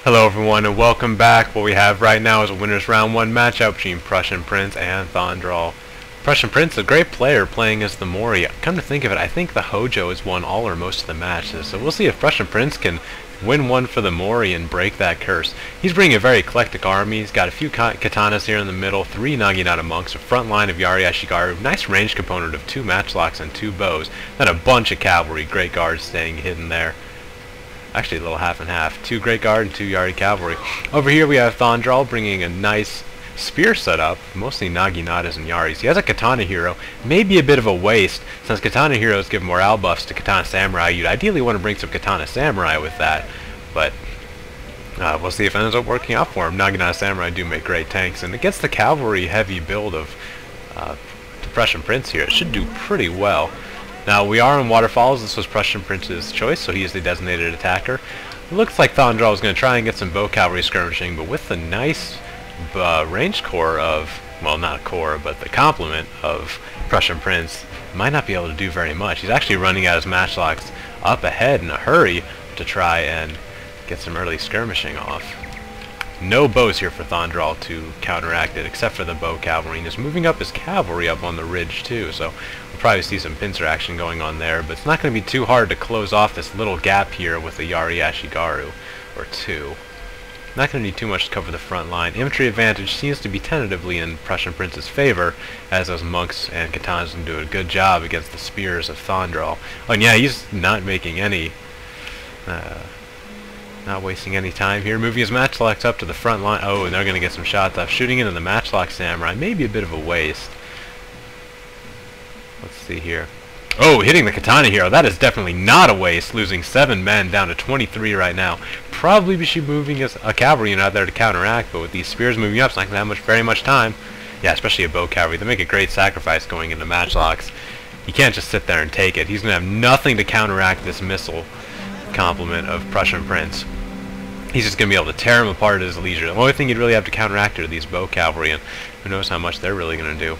Hello everyone and welcome back. What we have right now is a winner's round 1 matchup between Prussian Prince and Thondral. Prussian Prince, a great player playing as the Mori. Come to think of it, I think the Hojo has won all or most of the matches, so we'll see if Prussian Prince can win one for the Mori and break that curse. He's bringing a very eclectic army. He's got a few katanas here in the middle, 3 Naginata monks, a front line of Yari Ashigaru, nice range component of 2 matchlocks and 2 bows, then a bunch of cavalry, great guards staying hidden there. Actually a little half and half. 2 Great Guard and 2 Yari Cavalry. Over here we have Thondral bringing a nice spear setup, mostly Naginatas and Yaris. He has a Katana Hero, maybe a bit of a waste, since Katana Heroes give morale buffs to Katana Samurai. You'd ideally want to bring some Katana Samurai with that, but we'll see if it ends up working out for him. Naginata Samurai do make great tanks, and against the cavalry heavy build of the Prussian Prince here, it should do pretty well. Now, we are in Waterfalls. This was Prussian Prince's choice, so he is the designated attacker. It looks like Thondral is going to try and get some bow cavalry skirmishing, but with the nice ranged core of, well, not a core, but the complement of Prussian Prince, might not be able to do very much. He's actually running out his matchlocks up ahead in a hurry to try and get some early skirmishing off. No bows here for Thondral to counteract it, except for the bow cavalry. And he's moving up his cavalry up on the ridge too, so we'll probably see some pincer action going on there, but it's not going to be too hard to close off this little gap here with the Yari Ashigaru, or 2. Not going to need too much to cover the front line. Infantry advantage seems to be tentatively in Prussian Prince's favor, as those monks and katanas can do a good job against the spears of Thondral. Oh, and yeah, he's not making any not wasting any time here, moving his matchlocks up to the front line. Oh, and they're going to get some shots off. Shooting into the matchlock samurai, maybe a bit of a waste. Let's see here. Oh, hitting the Katana Hero. That is definitely not a waste, losing 7 men down to 23 right now. Probably be she moving a cavalry unit out there to counteract, but with these spears moving up, it's not going to have very much time. Yeah, especially a bow cavalry. They make a great sacrifice going into matchlocks. You can't just sit there and take it. He's going to have nothing to counteract this missile complement of Prussian Prince. He's just going to be able to tear him apart at his leisure. The only thing he'd really have to counteract are these bow cavalry, and who knows how much they're really going to do.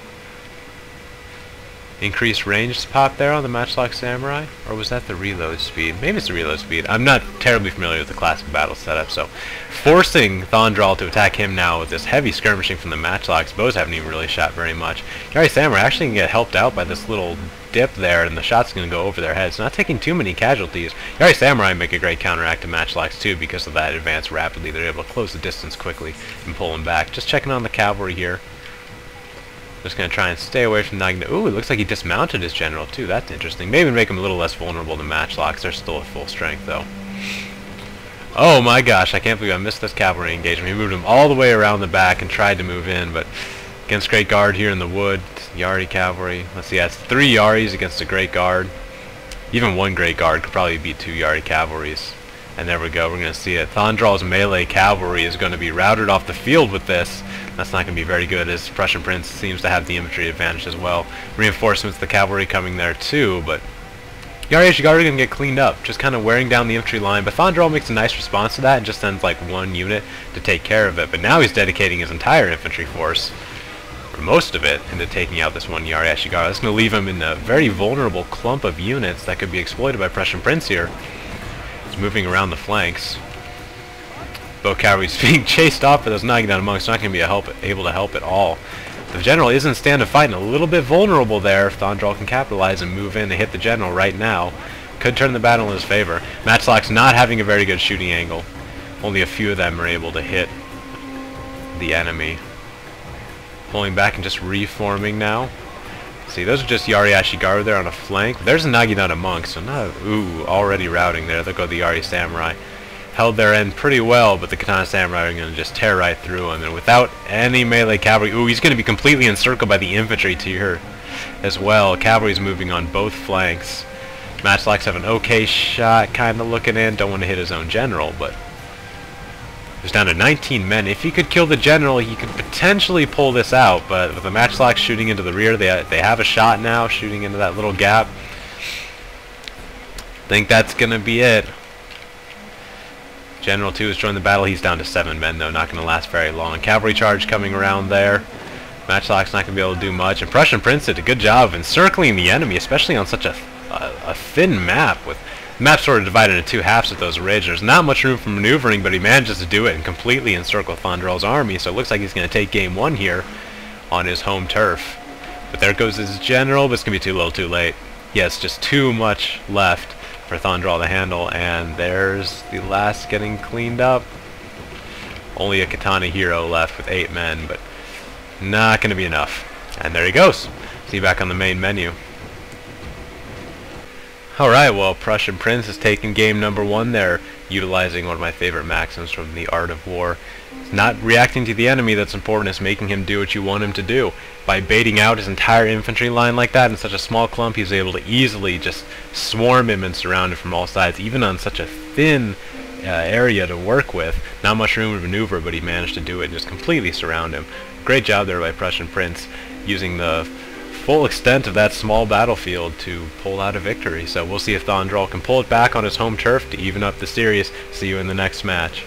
Increased range pop there on the matchlock samurai, or was that the reload speed? Maybe it's the reload speed. I'm not terribly familiar with the classic battle setup, so forcing Thondral to attack him now with this heavy skirmishing from the matchlocks. Bows haven't even really shot very much. Yari Samurai actually can get helped out by this little dip there, and the shot's going to go over their heads. Not taking too many casualties. Yari Samurai make a great counteract to matchlocks too because of that advance rapidly. They're able to close the distance quickly and pull them back. Just checking on the cavalry here. Just going to try and stay away from Nagina. Ooh, it looks like he dismounted his general too. That's interesting. Maybe make him a little less vulnerable to matchlocks. They're still at full strength though. Oh my gosh, I can't believe I missed this cavalry engagement. He moved him all the way around the back and tried to move in, but against Great Guard here in the wood, Yari Cavalry. Let's see, that's 3 Yaris against a Great Guard. Even 1 Great Guard could probably beat 2 Yari Cavalries. And there we go, we're going to see it. Thondral's melee cavalry is going to be routed off the field with this. That's not going to be very good, as Prussian Prince seems to have the infantry advantage as well. Reinforcements, the cavalry coming there too, but Yari Ashigaru are going to get cleaned up, just kind of wearing down the infantry line. But Thondral makes a nice response to that and just sends like 1 unit to take care of it. But now he's dedicating his entire infantry force, or most of it, into taking out this 1 Yari Ashigaru. That's going to leave him in a very vulnerable clump of units that could be exploited by Prussian Prince here. He's moving around the flanks. Bow cavalry's being chased off by those Naginata monks. Not going to be able to help at all. The general is in stand to fight and a little bit vulnerable there. If Thondral can capitalize and move in to hit the general right now, could turn the battle in his favor. Matchlocks not having a very good shooting angle. Only a few of them are able to hit the enemy. Pulling back and just reforming now. See, those are just Yari Ashigaru there on a flank. There's a Naginata monk, so not ooh, already routing there. There go the Yari Samurai. Held their end pretty well, but the Katana Samurai are going to just tear right through him. And without any melee cavalry, ooh, he's going to be completely encircled by the infantry here as well. Cavalry's moving on both flanks. Matchlocks have an okay shot, kind of looking in. Don't want to hit his own general, but there's down to 19 men. If he could kill the general, he could potentially pull this out, but with the matchlocks shooting into the rear, they have a shot now, shooting into that little gap. Think that's going to be it. General 2 has joined the battle. He's down to 7 men, though. Not going to last very long. Cavalry charge coming around there. Matchlock's not going to be able to do much. And Prussian Prince did a good job of encircling the enemy, especially on such a thin map with The map's sort of divided into two halves with those ridges. There's not much room for maneuvering, but he manages to do it and completely encircle Thondral's army, so it looks like he's going to take game 1 here on his home turf. But there goes his general, but it's going to be too little too late. Yes, just too much left for Thondral to handle, and there's the last getting cleaned up. Only a Katana hero left with 8 men, but not going to be enough. And there he goes. See you back on the main menu. Alright, well, Prussian Prince has taken game number 1 there, utilizing one of my favorite maxims from The Art of War. It's not reacting to the enemy that's important, it's making him do what you want him to do. By baiting out his entire infantry line like that in such a small clump, he's able to easily just swarm him and surround him from all sides, even on such a thin area to work with. Not much room to maneuver, but he managed to do it and just completely surround him. Great job there by Prussian Prince, using the full extent of that small battlefield to pull out a victory. So we'll see if Thondral can pull it back on his home turf to even up the series. See you in the next match.